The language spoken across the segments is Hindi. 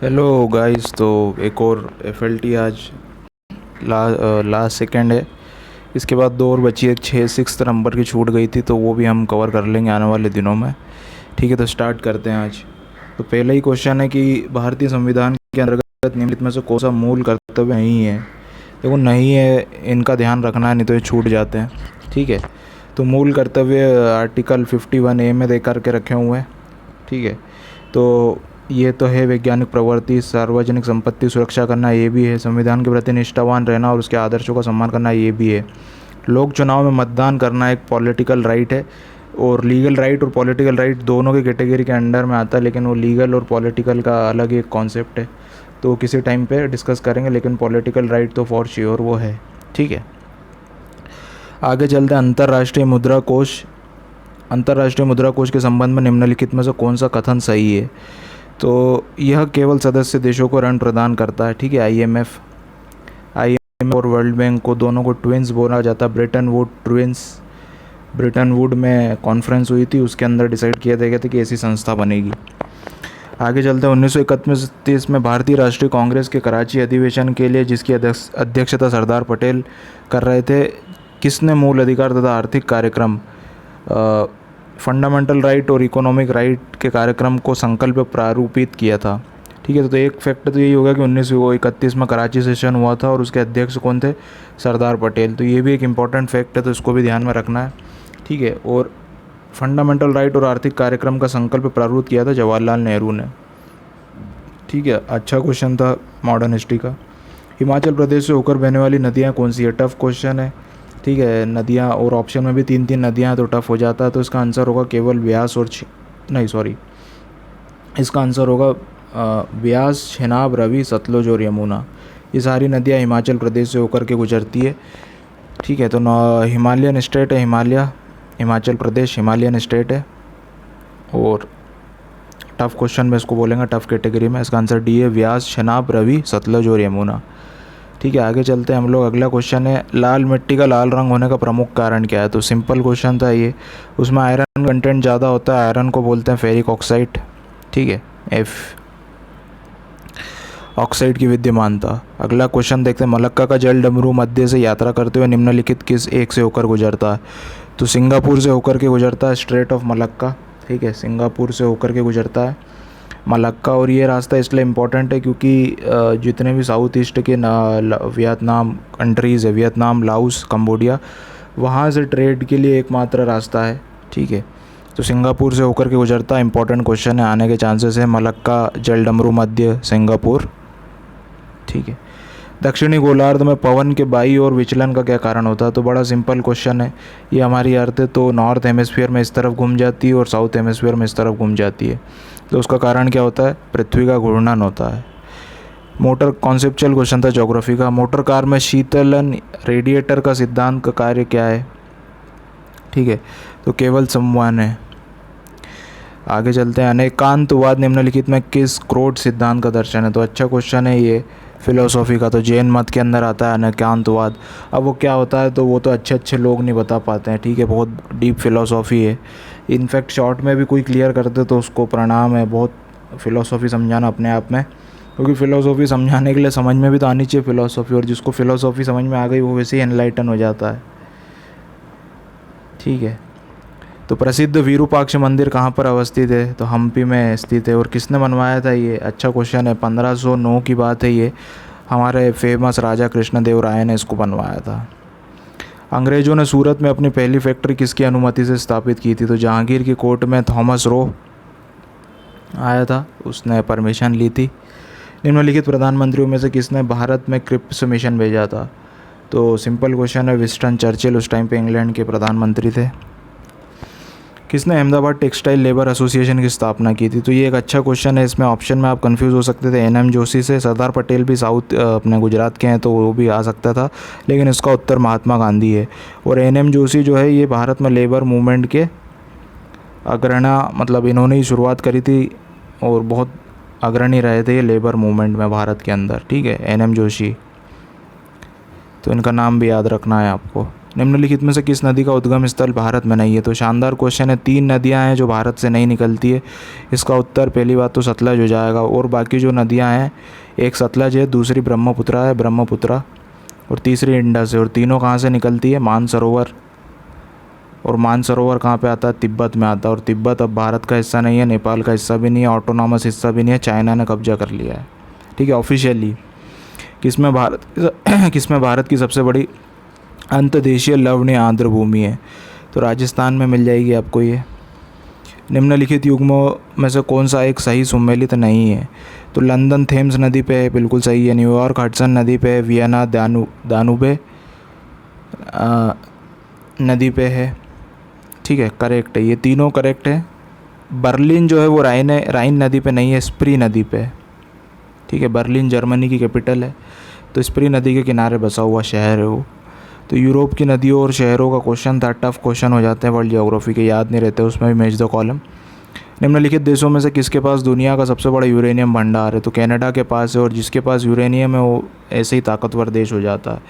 Hello guys. तो एक और एफएलटी आज लास्ट सेकंड है। इसके बाद दो और बची है, 6 नंबर की छूट गई थी, तो वो भी हम कवर कर लेंगे आने वाले दिनों में। ठीक है, तो स्टार्ट करते हैं आज। तो पहला ही क्वेश्चन है कि भारतीय संविधान के अंतर्गत निम्नलिखित में से कौन सा मूल कर्तव्य नहीं है। देखो, नहीं है, इनका ध्यान रखना है, नहीं तो ये छूट जाते हैं। ठीक है, तो मूल कर्तव्य आर्टिकल 51A में दे करके रखे हुए हैं। ठीक है, तो ये तो है वैज्ञानिक प्रवृत्ति, सार्वजनिक संपत्ति सुरक्षा करना, ये भी है। संविधान के प्रति निष्ठावान रहना और उसके आदर्शों का सम्मान करना, ये भी है। लोक चुनाव में मतदान करना एक पॉलिटिकल राइट है। और लीगल राइट और पॉलिटिकल राइट दोनों के कैटेगरी के अंडर में आता है, लेकिन वो लीगल और पॉलिटिकल का अलग एक कॉन्सेप्ट है, तो किसी टाइम पे डिस्कस करेंगे। लेकिन पॉलिटिकल राइट तो फॉर श्योर वो है। ठीक है, आगे चलते हैं। अंतर्राष्ट्रीय मुद्रा कोष के संबंध में निम्नलिखित में से कौन सा कथन सही है। तो यह केवल सदस्य देशों को ऋण प्रदान करता है। ठीक है, आईएमएफ और वर्ल्ड बैंक को दोनों को ट्विंस बोला जाता है। ब्रिटेन वुड में कॉन्फ्रेंस हुई थी, उसके अंदर डिसाइड किया गया था कि ऐसी संस्था बनेगी। आगे चलते हैं। 1931 में भारतीय राष्ट्रीय कांग्रेस के कराची अधिवेशन के लिए, जिसकी अध्यक्षता सरदार पटेल कर रहे थे, किसने मूल अधिकार तथा आर्थिक कार्यक्रम फंडामेंटल राइट और इकोनॉमिक राइट के कार्यक्रम को संकल्प प्रारूपित किया था। ठीक है, तो एक फैक्ट तो यही होगा कि 1931 में कराची सेशन हुआ था और उसके अध्यक्ष कौन थे? सरदार पटेल। तो ये भी एक इम्पॉर्टेंट फैक्ट है, तो इसको भी ध्यान में रखना है। ठीक है, और फंडामेंटल राइट और आर्थिक कार्यक्रम का संकल्प प्रारूपित किया था जवाहरलाल नेहरू ने। ठीक है, अच्छा क्वेश्चन था मॉडर्न हिस्ट्री का। हिमाचल प्रदेश से होकर बहने वाली नदियाँ कौन सी है? टफ क्वेश्चन है। ठीक है, नदियाँ, और ऑप्शन में भी 3 नदियाँ हैं, तो टफ हो जाता है। तो इसका आंसर होगा केवल व्यास और इसका आंसर होगा व्यास, छेनाब, रवि, सतलुज और यमुना। ये सारी नदियाँ हिमाचल प्रदेश से होकर के गुजरती है। ठीक है, तो हिमालयन स्टेट है हिमाचल प्रदेश हिमालयन स्टेट है। और टफ क्वेश्चन में इसको बोलेंगे टफ कैटेगरी में। इसका आंसर डी है, व्यास, छेनाब, रवि, सतलुज और यमुना। ठीक है, आगे चलते हैं हम लोग। अगला क्वेश्चन है, लाल मिट्टी का लाल रंग होने का प्रमुख कारण क्या है? तो सिंपल क्वेश्चन था ये। उसमें आयरन कंटेंट ज़्यादा होता है, आयरन को बोलते हैं फेरिक ऑक्साइड। ठीक है, एफ ऑक्साइड की विद्यमानता। अगला क्वेश्चन देखते हैं, मलक्का का जल डमरू मध्य से यात्रा करते हुए निम्नलिखित किस एक से होकर गुजरता है? तो सिंगापुर से होकर के गुजरता है, स्ट्रेट ऑफ मलक्का। ठीक है, सिंगापुर से होकर के गुजरता है मलक्का। और ये रास्ता इसलिए इम्पोर्टेंट है क्योंकि जितने भी साउथ ईस्ट के वियतनाम कंट्रीज़ है, वियतनाम, लाओस, कंबोडिया, वहाँ से ट्रेड के लिए एकमात्र रास्ता है। ठीक है, तो सिंगापुर से होकर के गुजरता है। इंपॉर्टेंट क्वेश्चन है, आने के चांसेस है। मलक्का जल डमरू मध्य सिंगापुर। ठीक है, दक्षिणी गोलार्ध में पवन के बाई और विचलन का क्या कारण होता है? तो बड़ा सिंपल क्वेश्चन है। ये हमारी अर्थ है, तो नॉर्थ हेमिस्फीयर में इस तरफ घूम जाती है और साउथ हेमिस्फीयर में इस तरफ घूम जाती है। तो उसका कारण क्या होता है? पृथ्वी का घूर्णन होता है। मोटर कॉन्सेप्चुअल क्वेश्चन था ज्योग्राफी का। मोटर कार में शीतलन रेडिएटर का सिद्धांत का कार्य क्या है? ठीक है, तो केवल संवहन है। आगे चलते हैं। अनेकांतवाद निम्नलिखित में किस क्रोड सिद्धांत का दर्शन है? तो अच्छा क्वेश्चन है ये, फिलोसॉफी का। तो जैन मत के अंदर आता है अनेकांतवाद। अब वो क्या होता है, तो वो तो अच्छे लोग नहीं बता पाते हैं। ठीक है, बहुत डीप फिलोसॉफी है। इनफैक्ट शॉर्ट में भी कोई क्लियर करते तो उसको प्रणाम है। बहुत फिलोसॉफी समझाना अपने आप में, क्योंकि फ़िलोसॉफी समझाने के लिए समझ में भी तो आनी चाहिए फ़िलोसॉफी, और जिसको फ़िलोसॉफी समझ में आ गई वो वैसे ही एनलाइटन हो जाता है। ठीक है, तो प्रसिद्ध विरूपाक्ष मंदिर कहाँ पर अवस्थित है? तो हम्पी में स्थित है। और किसने बनवाया था ये? अच्छा क्वेश्चन है। 1509 की बात है ये। हमारे फेमस राजा कृष्णदेव राय ने इसको बनवाया था। अंग्रेज़ों ने सूरत में अपनी पहली फैक्ट्री किसकी अनुमति से स्थापित की थी? तो जहांगीर की कोर्ट में थॉमस रो आया था, उसने परमिशन ली थी। निम्नलिखित प्रधानमंत्रियों में से किसने भारत में क्रिप्स मिशन भेजा था? तो सिंपल क्वेश्चन है, विंस्टन चर्चिल उस टाइम पे इंग्लैंड के प्रधानमंत्री थे। किसने अहमदाबाद टेक्सटाइल लेबर एसोसिएशन की स्थापना की थी? तो ये एक अच्छा क्वेश्चन है। इसमें ऑप्शन में आप कंफ्यूज हो सकते थे, एनएम जोशी से। सरदार पटेल भी साउथ अपने गुजरात के हैं, तो वो भी आ सकता था, लेकिन इसका उत्तर महात्मा गांधी है। और एनएम जोशी जो है ये भारत में लेबर मूवमेंट के अग्रणा, मतलब इन्होंने ही शुरुआत करी थी और बहुत अग्रणी रहे थे ये लेबर मूवमेंट में भारत के अंदर। ठीक है, एनएम जोशी, तो इनका नाम भी याद रखना है आपको। निम्नलिखित में से किस नदी का उद्गम स्थल भारत में नहीं है? तो शानदार क्वेश्चन है। 3 नदियां हैं जो भारत से नहीं निकलती है। इसका उत्तर पहली बात तो सतलज हो जाएगा, और बाकी जो नदियां हैं, एक सतलज है, दूसरी ब्रह्मपुत्रा और तीसरी इंडस है। और तीनों कहाँ से निकलती है? मानसरोवर। और मानसरोवर कहाँ पे आता है? तिब्बत में आता है। और तिब्बत अब भारत का हिस्सा नहीं है, नेपाल का हिस्सा भी नहीं है, ऑटोनॉमस हिस्सा भी नहीं है, चाइना ने कब्जा कर लिया है। ठीक है, ऑफिशियली। किसमें भारत की सबसे बड़ी अंतदेशीय लवणीय आर्द्र भूमि है? तो राजस्थान में मिल जाएगी आपको ये। निम्नलिखित युग्मों में से कौन सा एक सही सुमेलित नहीं है? तो लंदन थेम्स नदी पे है, बिल्कुल सही है। न्यूयॉर्क हडसन नदी पे है। वियना दानुबे नदी पे है। ठीक है, करेक्ट है, ये तीनों करेक्ट है। बर्लिन जो है वो राइन नदी पे नहीं है, स्प्री नदी पे है। ठीक है, बर्लिन जर्मनी की कैपिटल है, तो स्प्री नदी के किनारे बसा हुआ शहर है वो। तो यूरोप की नदियों और शहरों का क्वेश्चन था, टफ क्वेश्चन हो जाते हैं वर्ल्ड जियोग्राफी के, याद नहीं रहते, उसमें भी मैच द कॉलम। निम्नलिखित देशों में से किसके पास दुनिया का सबसे बड़ा यूरेनियम भंडार है? तो कनाडा के पास है, और जिसके पास यूरेनियम है वो ऐसे ही ताकतवर देश हो जाता है।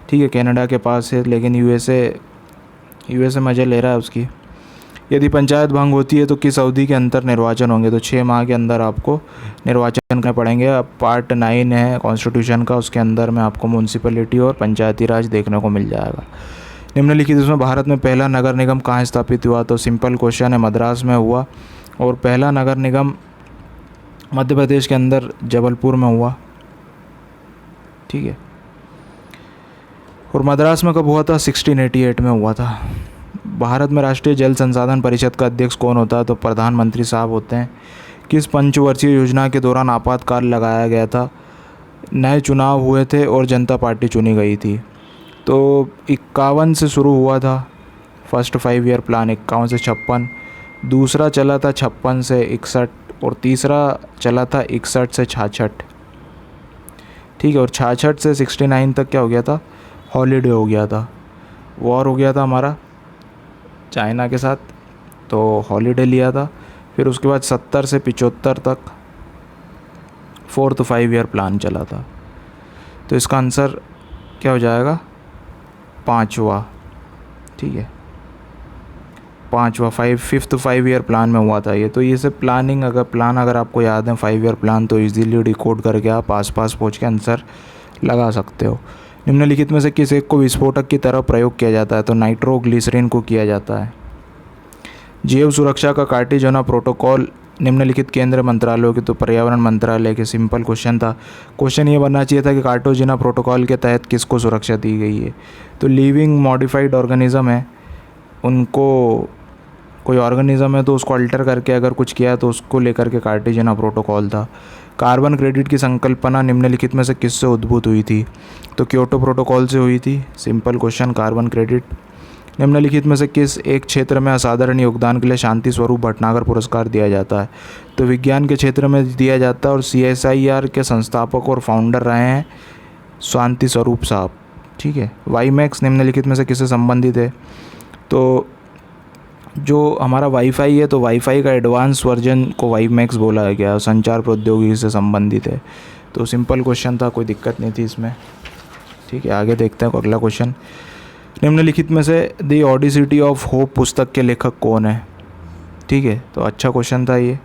ठीक है, कनाडा के पास है, लेकिन यूएसए मज़े ले रहा है उसकी। यदि पंचायत भंग होती है तो किस अवधि के अंतर निर्वाचन होंगे? तो 6 माह के अंदर आपको निर्वाचन करने पड़ेंगे। अब पार्ट 9 है कॉन्स्टिट्यूशन का, उसके अंदर में आपको म्यूनसिपैलिटी और पंचायती राज देखने को मिल जाएगा। निम्नलिखित इसमें भारत में पहला नगर निगम कहाँ स्थापित हुआ? तो सिंपल क्वेश्चन है, मद्रास में हुआ। और पहला नगर निगम मध्य प्रदेश के अंदर जबलपुर में हुआ। ठीक है, और मद्रास में कब हुआ था? 1688 में हुआ था। भारत में राष्ट्रीय जल संसाधन परिषद का अध्यक्ष कौन होता है? तो प्रधानमंत्री साहब होते हैं। किस पंचवर्षीय योजना के दौरान आपातकाल लगाया गया था? नए चुनाव हुए थे और जनता पार्टी चुनी गई थी। तो 51 से शुरू हुआ था फर्स्ट 5 ईयर प्लान, 51 से 56। दूसरा चला था 56 से 61, और तीसरा चला था 61 से 66। ठीक है, और 66 से 69 तक क्या हो गया था? हॉलीडे हो गया था, वॉर हो गया था हमारा चाइना के साथ, तो हॉलीडे लिया था। फिर उसके बाद 70 से 75 तक 4th 5 ईयर प्लान चला था। तो इसका आंसर क्या हो जाएगा? 5वां। ठीक है, 5वां 5th 5 ईयर प्लान में हुआ था ये। तो ये सब प्लान अगर आपको याद है 5 ईयर प्लान, तो इजीली डिकोड करके आप आस पहुँच के आंसर लगा सकते हो। निम्नलिखित में से किस एक को विस्फोटक की तरह प्रयोग किया जाता है? तो नाइट्रोग्लिसरीन को किया जाता है। जैव सुरक्षा का कार्टिजोना प्रोटोकॉल निम्नलिखित केंद्रीय मंत्रालयों के, तो पर्यावरण मंत्रालय के। सिंपल क्वेश्चन था। क्वेश्चन ये बनना चाहिए था कि कार्टिजोना प्रोटोकॉल के तहत किसको सुरक्षा दी गई है? तो लिविंग मॉडिफाइड ऑर्गेनिज्म है, उनको कोई ऑर्गेनिज्म है तो उसको अल्टर करके अगर कुछ किया तो उसको लेकर के कार्टिजोना प्रोटोकॉल था। कार्बन क्रेडिट की संकल्पना निम्नलिखित में से किससे उद्भूत हुई थी? तो क्योटो प्रोटोकॉल से हुई थी। Simple question, carbon credit. निम्नलिखित में से किस एक क्षेत्र में असाधारण योगदान के लिए शांति स्वरूप भटनागर पुरस्कार दिया जाता है? तो विज्ञान के क्षेत्र में दिया जाता है, और CSIR के संस्थापक और फाउंडर रहे हैं शांति स्वरूप साहब। ठीक है, वाईमैक्स निम्नलिखित में से किससे संबंधित है? तो जो हमारा वाईफाई है, तो वाईफाई का एडवांस वर्जन को वाईमैक्स बोला गया, संचार प्रौद्योगिकी से संबंधित है। तो सिंपल क्वेश्चन था, कोई दिक्कत नहीं थी इसमें। ठीक है, आगे देखते हैं अगला क्वेश्चन। निम्नलिखित में से द ऑडिसिटी ऑफ होप पुस्तक के लेखक कौन है? ठीक है, तो अच्छा क्वेश्चन था ये।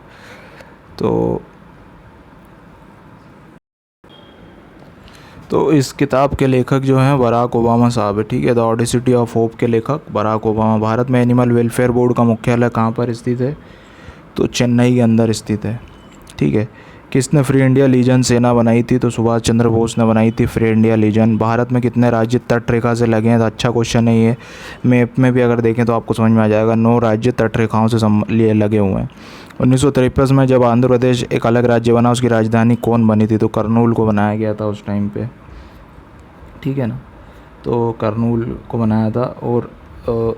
तो इस किताब के लेखक जो हैं बराक ओबामा साहब है। ठीक है, द ऑडिसिटी ऑफ होप के लेखक बराक ओबामा। भारत में एनिमल वेलफेयर बोर्ड का मुख्यालय कहाँ पर स्थित है? तो चेन्नई के अंदर स्थित है। ठीक है, किसने फ्री इंडिया लीजन सेना बनाई थी? तो सुभाष चंद्र बोस ने बनाई थी फ्री इंडिया लीजन। भारत में कितने राज्य तट रेखा से लगे हैं? तो अच्छा क्वेश्चन है ये। मैप में भी अगर देखें तो आपको समझ में आ जाएगा, 9 राज्य तट रेखाओं से लिए लगे हुए हैं। 1953 में जब आंध्र प्रदेश एक अलग राज्य बना, उसकी राजधानी कौन बनी थी? तो करनूल को बनाया गया था उस टाइम पे। ठीक है ना, तो करनूल को बनाया था। और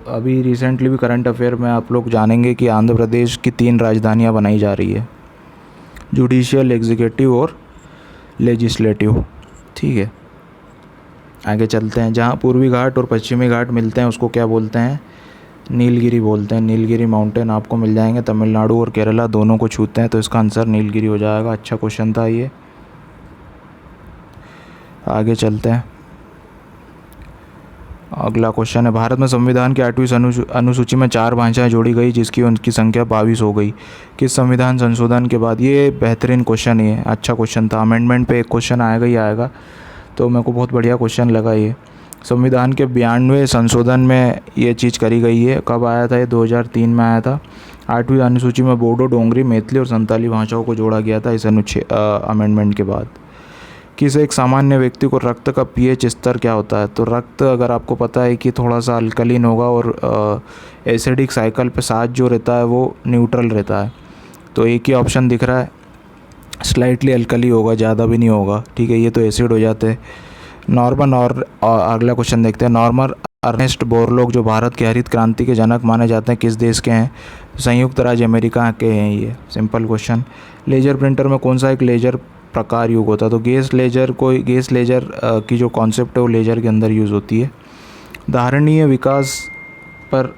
अभी रिसेंटली भी करंट अफेयर में आप लोग जानेंगे कि आंध्र प्रदेश की 3 राजधानियाँ बनाई जा रही है, जुडिशियल, एग्जीक्यूटिव और लेजिस्लेटिव। ठीक है, आगे चलते हैं। जहाँ पूर्वी घाट और पश्चिमी घाट मिलते हैं उसको क्या बोलते हैं? नीलगिरी बोलते हैं। नीलगिरी माउंटेन आपको मिल जाएंगे, तमिलनाडु और केरला दोनों को छूते हैं, तो इसका आंसर नीलगिरी हो जाएगा। अच्छा क्वेश्चन था ये। आगे चलते हैं। अगला क्वेश्चन है, भारत में संविधान की 8वीं अनुसूची में 4 भाषाएं जोड़ी गई जिसकी उनकी संख्या 22 हो गई। किस संविधान संशोधन के बाद? ये बेहतरीन क्वेश्चन है, अच्छा क्वेश्चन था। अमेंडमेंट पे एक क्वेश्चन आएगा ही आएगा, तो मेरे को बहुत बढ़िया क्वेश्चन लगा ये। संविधान के 92वें संशोधन में ये चीज़ करी गई है। कब आया था ये? 2003 में आया था। 8वीं अनुसूची में बोडो, डोंगरी, मैथिली और संताली भाषाओं को जोड़ा गया था इस अमेंडमेंट के बाद। किस एक सामान्य व्यक्ति को रक्त का पीएच स्तर क्या होता है? तो रक्त अगर आपको पता है कि थोड़ा सा अल्कलीन होगा और एसिडिक साइकिल पे साथ जो रहता है वो न्यूट्रल रहता है, तो एक ही ऑप्शन दिख रहा है, स्लाइटली अल्कली होगा, ज़्यादा भी नहीं होगा। ठीक है, ये तो एसिड हो जाते हैं। नॉर्मन और अगला क्वेश्चन देखते हैं। नॉर्मन अर्नेस्ट बोरलॉग जो भारत की हरित क्रांति के जनक माने जाते हैं किस देश के हैं? संयुक्त राज्य अमेरिका के हैं। ये सिंपल क्वेश्चन। लेजर प्रिंटर में कौन सा एक लेजर प्रकार युग होता है? तो गैस लेजर की जो कॉन्सेप्ट है वो लेजर के अंदर यूज़ होती है। धारणीय विकास पर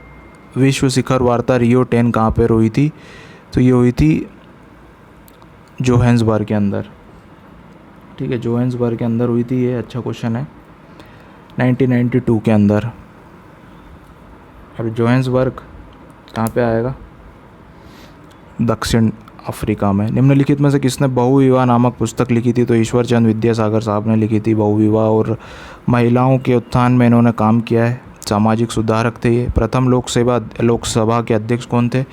विश्व शिखर वार्ता रियो 10 कहाँ पर हुई थी? तो ये हुई थी जोहान्सबर्ग के अंदर। ठीक है, जोहान्सबर्ग के अंदर हुई थी। ये अच्छा क्वेश्चन है, 1992 के अंदर। और जोहान्सबर्ग कहाँ पे आएगा? दक्षिण अफ्रीका में। निम्नलिखित में से किसने बहुविवाह नामक पुस्तक लिखी थी? तो ईश्वर चंद्र विद्यासागर साहब ने लिखी थी बहुविवाह, और महिलाओं के उत्थान में इन्होंने काम किया है। सामाजिक सुधारक थे ये। प्रथम लोकसभा के अध्यक्ष कौन थे?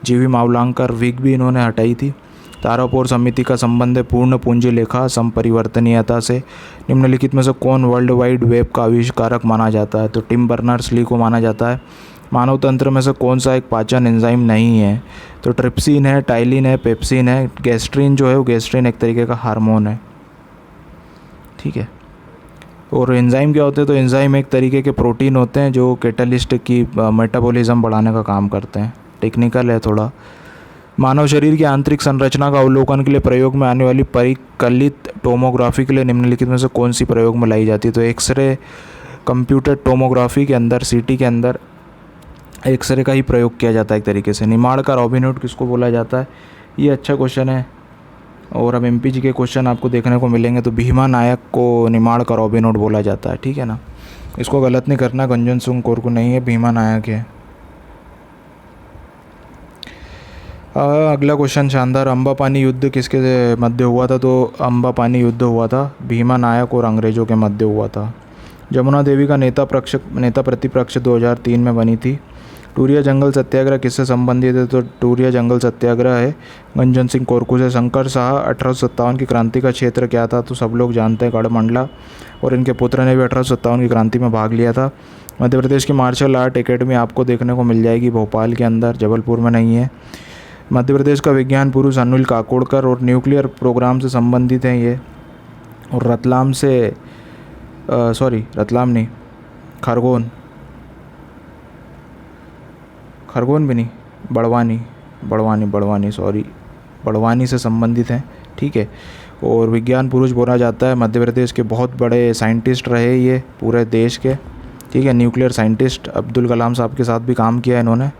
जीवी मावलंकर। विग भी इन्होंने हटाई थी। तारापोर समिति का संबंध है पूर्ण पूंजी लेखा संपरिवर्तनीयता से। निम्नलिखित में से कौन वर्ल्ड वाइड वेब का आविष्कारक माना जाता है? तो टिम बर्नर्स-ली को माना जाता है। मानव तंत्र में से कौन सा एक पाचन एंजाइम नहीं है? तो ट्रिप्सिन है, टाइलिन है, पेप्सिन है। गैस्ट्रिन जो है वो गैस्ट्रिन एक तरीके का हार्मोन है। ठीक है, और एंजाइम क्या होते हैं? तो एंजाइम एक तरीके के प्रोटीन होते हैं जो कैटलिस्ट की मेटाबॉलिज्म बढ़ाने का काम करते हैं। टेक्निकल है थोड़ा। मानव शरीर की आंतरिक संरचना का अवलोकन के लिए प्रयोग में आने वाली परिकलित टोमोग्राफी के लिए निम्नलिखित में से कौन सी प्रयोग में लाई जाती है? तो एक्सरे कंप्यूटर टोमोग्राफी के अंदर, सीटी के अंदर एक्सरे का ही प्रयोग किया जाता है एक तरीके से। निमाड़ का रॉबिनहुड किसको बोला जाता है? ये अच्छा क्वेश्चन है, और अब एमपीजी के क्वेश्चन आपको देखने को मिलेंगे। तो भीमा नायक को निमाड़ का रॉबिनहुड बोला जाता है। ठीक है ना, इसको गलत नहीं करना। गंजन सिंह कोरकू नहीं है, भीमा नायक है। अगला क्वेश्चन शानदार। अम्बापानी युद्ध किसके मध्य हुआ था? तो अम्बापानी युद्ध हुआ था भीमा नायक और अंग्रेज़ों के मध्य हुआ था। जमुना देवी का नेता प्रतिपक्ष 2003 में बनी थी। टूरिया जंगल सत्याग्रह किससे संबंधित है? तो टूरिया जंगल सत्याग्रह है गंजन सिंह कोरकू से। शंकर शाह 1857 की क्रांति का क्षेत्र क्या था? तो सब लोग जानते हैं, गढ़मंडला। और इनके पुत्र ने भी 1857 की क्रांति में भाग लिया था। मध्य प्रदेश की मार्शल आर्ट एकेडमी आपको देखने को मिल जाएगी भोपाल के अंदर, जबलपुर में नहीं है। मध्य प्रदेश का विज्ञान पुरुष अनिल काकोडकर और न्यूक्लियर प्रोग्राम से संबंधित हैं ये। और रतलाम नहीं, खरगोन भी नहीं, बड़वानी से संबंधित हैं। ठीक है, और विज्ञान पुरुष बोला जाता है। मध्य प्रदेश के बहुत बड़े साइंटिस्ट रहे ये पूरे देश के। ठीक है, न्यूक्लियर साइंटिस्ट अब्दुल कलाम साहब के साथ भी काम किया इन्होंने।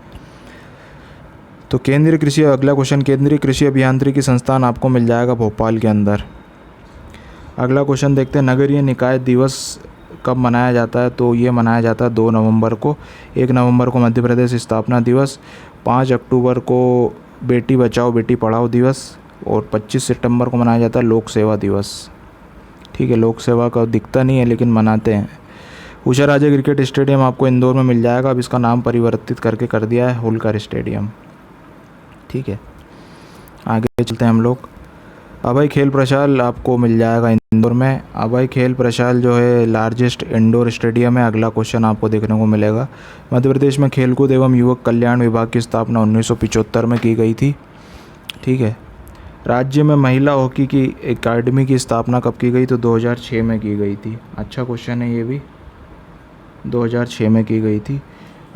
तो अगला क्वेश्चन, केंद्रीय कृषि अभियांत्रिकी संस्थान आपको मिल जाएगा भोपाल के अंदर। अगला क्वेश्चन देखते हैं, नगरीय निकाय दिवस कब मनाया जाता है? तो ये मनाया जाता है 2 नवंबर को। 1 नवंबर को मध्य प्रदेश स्थापना दिवस, 5 अक्टूबर को बेटी बचाओ बेटी पढ़ाओ दिवस, और 25 सितंबर को मनाया जाता है लोक सेवा दिवस। ठीक है, लोक सेवा का दिखता नहीं है लेकिन मनाते हैं। उषा राजे क्रिकेट स्टेडियम आपको इंदौर में मिल जाएगा। अब इसका नाम परिवर्तित करके कर दिया है होलकर स्टेडियम। ठीक है, आगे चलते हैं हम लोग। अभय खेल प्रशाल आपको मिल जाएगा इंदौर में। अभय खेल प्रशाल जो है लार्जेस्ट इंडोर स्टेडियम है। अगला क्वेश्चन आपको देखने को मिलेगा। मध्य प्रदेश में खेलकूद एवं युवक कल्याण विभाग की स्थापना 1975 में की गई थी। ठीक है, राज्य में महिला हॉकी की एकेडमी की स्थापना कब की गई? तो 2006 में की गई थी। अच्छा क्वेश्चन है ये भी, 2006 में की गई थी।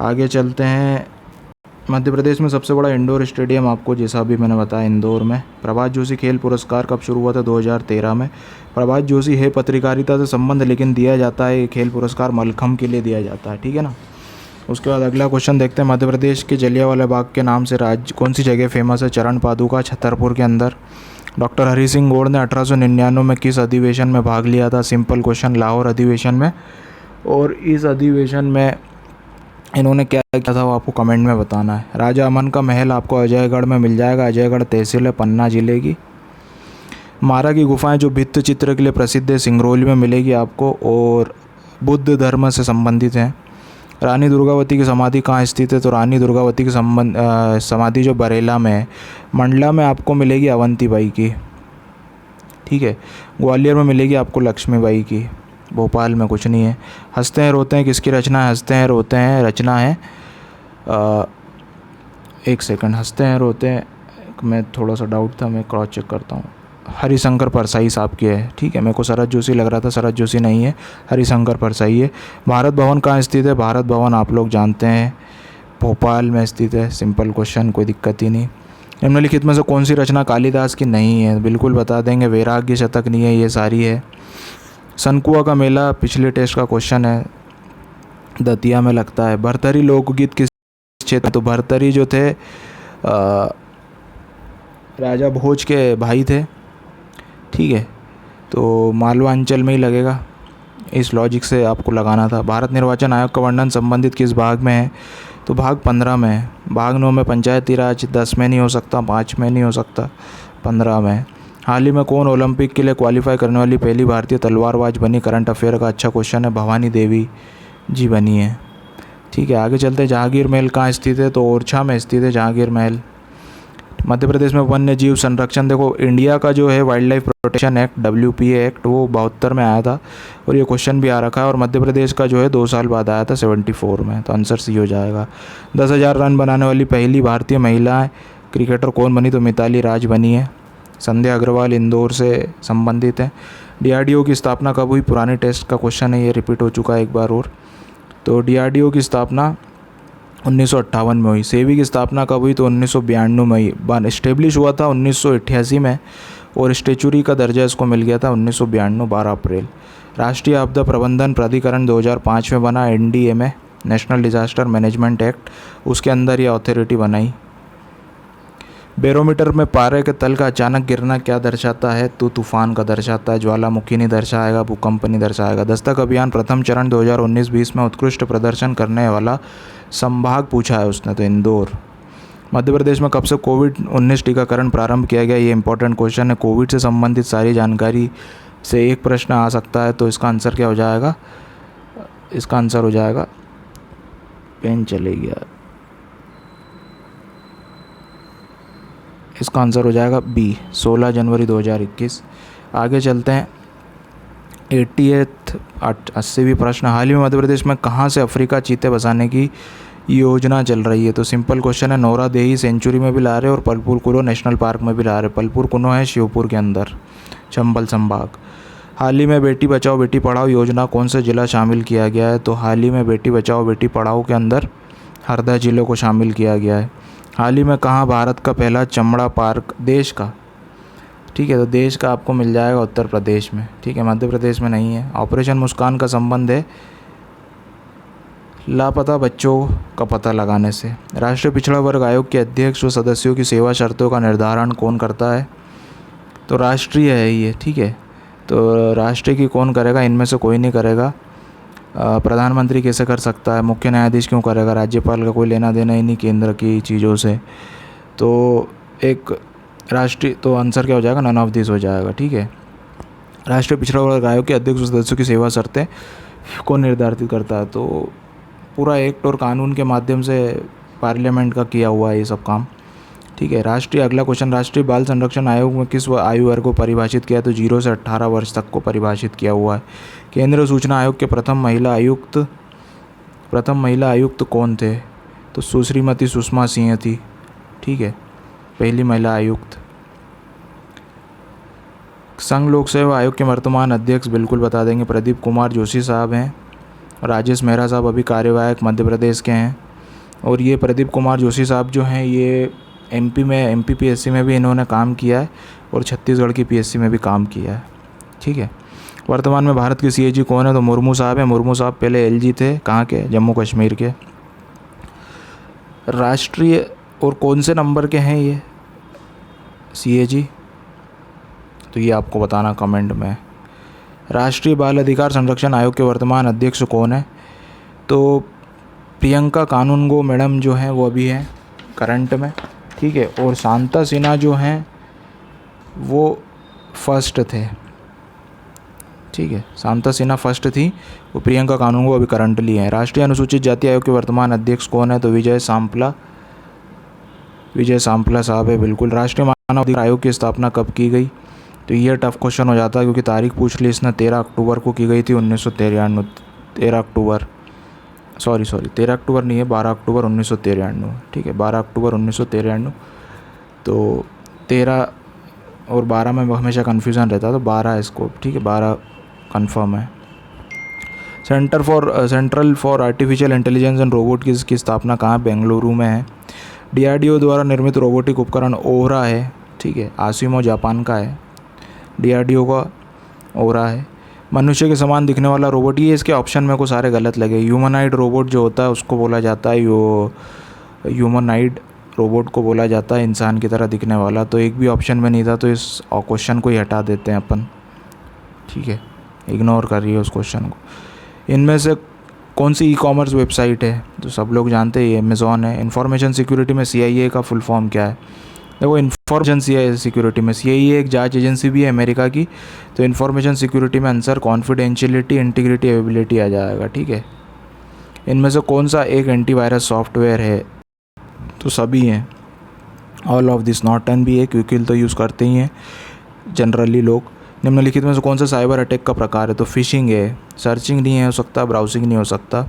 आगे चलते हैं। मध्य प्रदेश में सबसे बड़ा इंडोर स्टेडियम आपको जैसा भी मैंने बताया इंदौर में। प्रभात जोशी खेल पुरस्कार कब शुरू हुआ था? 2013 में। प्रभात जोशी है पत्रकारिता से संबंध, लेकिन दिया जाता है खेल पुरस्कार मलखम्ब के लिए दिया जाता है। ठीक है ना। उसके बाद अगला क्वेश्चन देखते हैं, मध्य प्रदेश के जलियांवाला बाग के नाम से कौन सी जगह फेमस है? चरण पादुका, छतरपुर के अंदर। डॉक्टर हरि सिंह गौड़ ने 1899 में किस अधिवेशन में भाग लिया था? सिंपल क्वेश्चन, लाहौर अधिवेशन में और इस अधिवेशन में इन्होंने क्या किया था वो आपको कमेंट में बताना है। राजा अमन का महल आपको अजयगढ़ में मिल जाएगा, अजयगढ़ तहसील है, पन्ना जिले की। मारा की गुफाएं जो भित्त चित्र के लिए प्रसिद्ध है, सिंगरौली में मिलेगी आपको और बुद्ध धर्म से संबंधित हैं। रानी दुर्गावती की समाधि कहाँ स्थित है, तो रानी दुर्गावती की समाधि जो बरेला में है। मंडला में आपको मिलेगी अवंतीबाई की, ठीक है। ग्वालियर में मिलेगी आपको लक्ष्मीबाई की। भोपाल में कुछ नहीं है। हंसते हैं रोते हैं किसकी रचना है, हंसते हैं रोते हैं रचना है एक सेकंड, हंसते हैं रोते हैं, मैं थोड़ा सा डाउट था, मैं क्रॉस चेक करता हूँ। हरिशंकर परसाई साहब की है, ठीक है। मेरे को शरद जोशी लग रहा था, शरद जोशी नहीं है, हरिशंकर परसाई है। भारत भवन कहाँ स्थित है, भारत भवन आप लोग जानते हैं भोपाल में स्थित है। सिंपल क्वेश्चन, कोई दिक्कत ही नहीं। निम्नलिखित में से कौन सी रचना कालिदास की नहीं है, बिल्कुल बता देंगे। वैराग्य शतक नहीं है, ये सारी है। सनकुआ का मेला पिछले टेस्ट का क्वेश्चन है, दतिया में लगता है। भरथरी लोकगीत किस क्षेत्र, तो भरथरी जो थे राजा भोज के भाई थे, ठीक है। तो मालवा अंचल में ही लगेगा, इस लॉजिक से आपको लगाना था। भारत निर्वाचन आयोग का वर्णन संबंधित किस भाग में है, तो भाग 15 में है। भाग 9 में पंचायती राज, 10 में नहीं हो सकता, 5 में नहीं हो सकता, 15 में। हाल ही में कौन ओलंपिक के लिए क्वालिफाई करने वाली पहली भारतीय तलवारबाज बनी, करंट अफेयर का अच्छा क्वेश्चन है, भवानी देवी जी बनी है, ठीक है। आगे चलते हैं। जहांगीर महल कहाँ स्थित है, तो ओरछा में स्थित है जहांगीर महल। मध्य प्रदेश में वन्य जीव संरक्षण, देखो इंडिया का जो है wild life protection act WPA act वो 72 में आया था और ये क्वेश्चन भी आ रखा है। और मध्य प्रदेश का जो है 2 साल बाद आया था 74 में, तो आंसर सी हो जाएगा। 10,000 रन बनाने वाली पहली भारतीय महिला क्रिकेटर कौन बनी, तो मिताली राज बनी है। संध्या अग्रवाल इंदौर से संबंधित है। DRDO की स्थापना कब हुई, पुराने टेस्ट का क्वेश्चन है, ये रिपीट हो चुका है एक बार और। तो DRDO की स्थापना 1958 में हुई। सेबी की स्थापना कब हुई, तो 1992 में हुई। इस्टेब्लिश हुआ था 1988 में और स्टेचुरी का दर्जा इसको मिल गया था 1992 12 अप्रैल। राष्ट्रीय आपदा प्रबंधन प्राधिकरण 2005 में बना, NDMA national disaster management act, उसके अंदर ये अथॉरिटी बनाई। बैरोमीटर में पारे के तल का अचानक गिरना क्या दर्शाता है, तो तूफान का दर्शाता है, ज्वालामुखी नहीं दर्शाएगा, भूकंप नहीं दर्शाएगा। दस्तक अभियान प्रथम चरण 2019-20 में उत्कृष्ट प्रदर्शन करने वाला संभाग पूछा है उसने, तो इंदौर। मध्य प्रदेश में कब से कोविड-19 टीकाकरण प्रारंभ किया गया, ये इंपॉर्टेंट क्वेश्चन है। कोविड से संबंधित सारी जानकारी से एक प्रश्न आ सकता है, तो इसका आंसर क्या हो जाएगा, इसका आंसर हो जाएगा, पेन चले गया, इसका आंसर हो जाएगा B 16 जनवरी 2021। आगे चलते हैं। 80वीं प्रश्न, हाल ही में मध्य प्रदेश में कहाँ से अफ्रीका चीते बसाने की योजना चल रही है, तो सिंपल क्वेश्चन है। नौरा देही सेंचुरी में भी ला रहे और पलपुर कुनो नेशनल पार्क में भी ला रहे। पलपुर कुनो है शिवपुर के अंदर, चंबल संभाग। हाल ही में बेटी बचाओ बेटी पढ़ाओ योजना कौन सा जिला शामिल किया गया है, तो हाल ही में बेटी बचाओ बेटी पढ़ाओ के अंदर हरदा जिले को शामिल किया गया है। हाल ही में कहाँ भारत का पहला चमड़ा पार्क, देश का, ठीक है, तो देश का आपको मिल जाएगा उत्तर प्रदेश में, ठीक है, मध्य प्रदेश में नहीं है। ऑपरेशन मुस्कान का संबंध है लापता बच्चों का पता लगाने से। राष्ट्रीय पिछड़ा वर्ग आयोग के अध्यक्ष व सदस्यों की सेवा शर्तों का निर्धारण कौन करता है, तो राष्ट्रीय है ये, ठीक है। तो राष्ट्रीय की कौन करेगा, इनमें से कोई नहीं करेगा। प्रधानमंत्री कैसे कर सकता है, मुख्य न्यायाधीश क्यों करेगा, राज्यपाल का कोई लेना देना ही नहीं केंद्र की चीज़ों से। तो एक राष्ट्रीय, तो आंसर क्या हो जाएगा, नन ऑफ दिस हो जाएगा, ठीक है। राष्ट्रीय पिछड़ा वर्ग आयोग के अध्यक्ष सदस्यों की सेवा शर्तें कौन निर्धारित करता है, तो पूरा एक्ट और कानून के माध्यम से पार्लियामेंट का किया हुआ है ये सब काम, ठीक है। राष्ट्रीय, अगला क्वेश्चन, राष्ट्रीय बाल संरक्षण आयोग में किस आयु वर्ग को परिभाषित किया, तो 0 से 18 वर्ष तक को परिभाषित किया हुआ है। केंद्रीय सूचना आयोग के प्रथम महिला आयुक्त कौन थे, तो सुश्रीमती सुषमा सिंह थी, ठीक है, पहली महिला आयुक्त। संघ लोक सेवा आयोग के वर्तमान अध्यक्ष बिल्कुल बता देंगे, प्रदीप कुमार जोशी साहब हैं। राजेश मेहरा साहब अभी कार्यवाहक मध्य प्रदेश के हैं। और ये प्रदीप कुमार जोशी साहब जो हैं ये MP PSC में भी इन्होंने काम किया है और छत्तीसगढ़ की PSC में भी काम किया है, ठीक है। वर्तमान में भारत के CAG कौन है, तो मुर्मू साहब हैं। मुर्मू साहब पहले LG थे, कहाँ के, जम्मू कश्मीर के। राष्ट्रीय और कौन से नंबर के हैं ये CAG, तो ये आपको बताना कमेंट में। राष्ट्रीय बाल अधिकार संरक्षण आयोग के वर्तमान अध्यक्ष कौन है? तो प्रियंका कानूनगो मैडम जो हैं वो अभी हैं करंट में, ठीक है। और शांता सिन्हा जो हैं वो फर्स्ट थे, ठीक है। शांता सिन्हा फर्स्ट थी, वो प्रियंका कानूनगो अभी करंटली हैं। राष्ट्रीय अनुसूचित जाति आयोग के वर्तमान अध्यक्ष कौन है? तो विजय सांपला साहब है, बिल्कुल। राष्ट्रीय मानव अधिकार आयोग की स्थापना कब की गई? तो ये टफ क्वेश्चन हो जाता है क्योंकि तारीख पूछ ली इसने, 13 अक्टूबर को की गई थी 1993। 13 अक्टूबर नहीं है, 12 अक्टूबर 1993, ठीक है, 12 अक्टूबर 1993। तो 13 और 12 में हमेशा कन्फ्यूज़न रहता है, तो 12 है इसको, ठीक है, 12 कंफर्म है। Central for artificial intelligence and robot की स्थापना कहाँ? बेंगलुरु में है। DRDO द्वारा निर्मित रोबोटिक उपकरण ओहरा है, ठीक है, आसिमो जापान का है, DRDO का ओहरा है। मनुष्य के समान दिखने वाला रोबोट, ये इसके ऑप्शन में को सारे गलत लगे। ह्यूमनाइड रोबोट जो होता है उसको बोला जाता है, ह्यूमनाइड रोबोट को बोला जाता है इंसान की तरह दिखने वाला, तो एक भी ऑप्शन में नहीं था, तो इस क्वेश्चन को ही हटा देते हैं अपन, ठीक है, इग्नोर कर रही है उस क्वेश्चन को। इनमें से कौन सी ई-कॉमर्स वेबसाइट है? तो सब लोग जानते हैं ये अमेज़ॉन है। इन्फॉर्मेशन सिक्योरिटी में CIA का फुल फॉर्म क्या है? देखो, इन्फॉर्मेशन सिक्योरिटी में CIA एक जांच एजेंसी भी है अमेरिका की, तो इन्फॉर्मेशन सिक्योरिटी में आंसर कॉन्फिडेंशियलिटी, इंटीग्रिटी, अवेलेबिलिटी आ जाएगा, ठीक है। इनमें से कौन सा एक एंटीवायरस सॉफ्टवेयर है? तो सभी हैं, ऑल ऑफ दिस। नॉर्टन भी है, क्विकिल तो यूज़ करते ही हैं जनरली लोग। निम्नलिखित में से कौन सा साइबर अटैक का प्रकार है? तो फिशिंग है, सर्चिंग नहीं हो सकता, ब्राउजिंग नहीं हो सकता।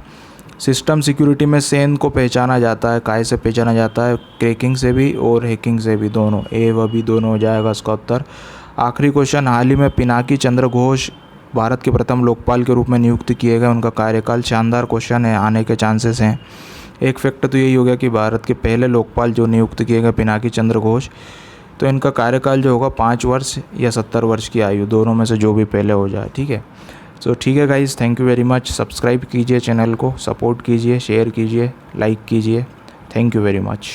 सिस्टम सिक्योरिटी में सेन को पहचाना जाता है, काय से पहचाना जाता है? क्रैकिंग से भी और हैकिंग से भी, दोनों। व भी दोनों हो जाएगा इसका उत्तर। आखिरी क्वेश्चन, हाल ही में पिनाकी चंद्र घोष भारत के प्रथम लोकपाल के रूप में नियुक्त किए गए, उनका कार्यकाल? शानदार क्वेश्चन है, आने के चांसेस हैं। एक फैक्ट तो यही हो गया कि भारत के पहले लोकपाल जो नियुक्त किए गए पिनाकी चंद्र घोष, तो इनका कार्यकाल जो होगा 5 वर्ष या 70 वर्ष की आयु, दोनों में से जो भी पहले हो जाए, ठीक है। सो ठीक है guys, thank you very much. Subscribe कीजिए चैनल को, सपोर्ट कीजिए, शेयर कीजिए, लाइक कीजिए। Thank you very much.